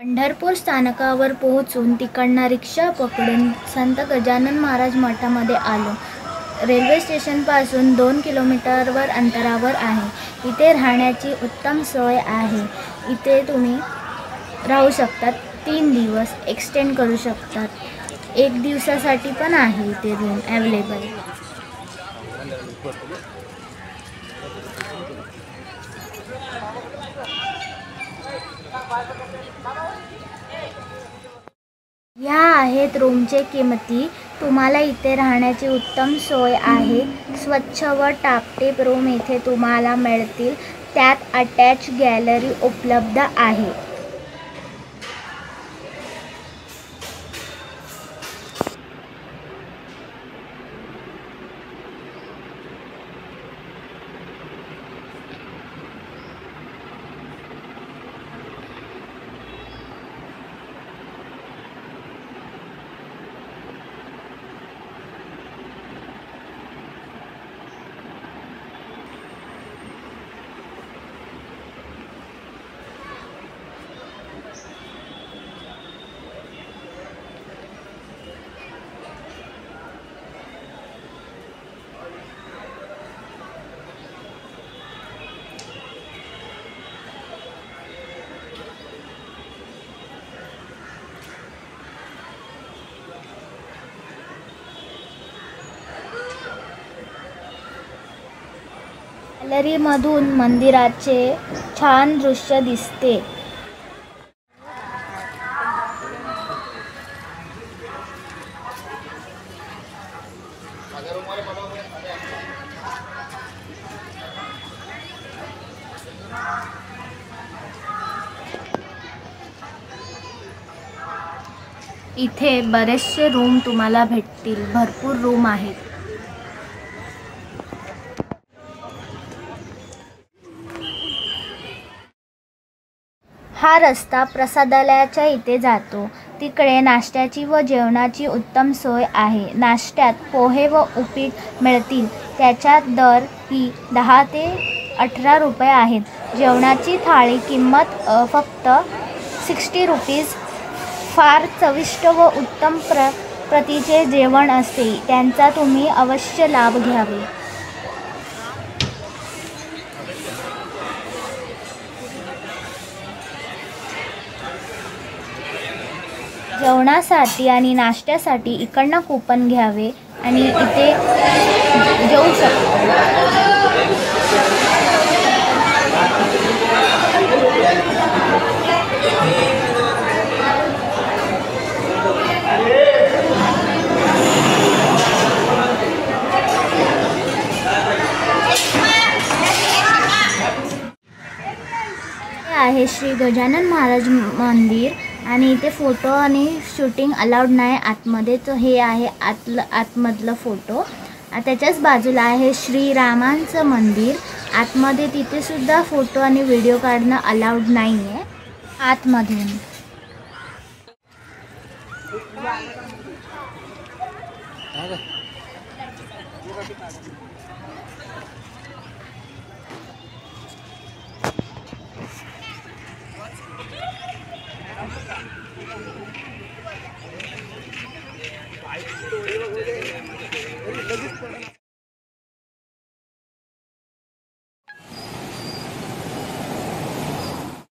पंढरपूर स्थानकावर पोहोचून तिकडनं रिक्षा पकडून संत गजानन महाराज मठामध्ये आलो. रेल्वे स्टेशनपासून 2 किलोमीटरवर अंतरावर आहे. इथे राहण्याची उत्तम सोय आहे. इथे तुम्ही राहू शकतात. 3 दिवस एक्सटेंड करू शकतात. 1 दिवसासाठी पण आहे इथे रूम अवेलेबल. ह्या आहेत रूमचे किमती. तुम्हाला इथे राहण्याची उत्तम सोय आहे. स्वच्छ व टापटीप रूम इथे तुम्हाला मिळतील. त्यात अटॅच गॅलरी उपलब्ध आहे. गॅलरीमधून मंदिराचे छान दृश्य दिसते. इथे बरेचसे रूम तुम्हाला भेटतील. भरपूर रूम आहेत. हा रस्ता प्रसादालयाच्या इथे जातो. तिकडे नाश्त्याची व जेवणाची उत्तम सोय आहे. नाश्त्यात पोहे व उपीट मिळतील. त्याचा दर ही 10 ते 18 रुपये आहेत. जेवणाची थाळी किंमत फक्त 60 रुपीज. फार चविष्ट व उत्तम प्रतीचे जेवण असते. त्यांचा तुम्ही अवश्य लाभ घ्यावे. जेवणासाठी आणि नाश्त्यासाठी इकडनं कूपन घ्यावे आणि इथे जेवू शकतो. हे आहे श्री गजानन महाराज मंदिर आणि इथे फोटो आणि शूटिंग अलाउड नाही आतमध्ये. तो हे आहे आतमधलं फोटो. त्याच्याच बाजूला आहे श्रीरामांचं मंदिर आतमध्ये. तिथे सुद्धा फोटो आणि व्हिडिओ काढणं अलाउड नाही आहे आतमधून.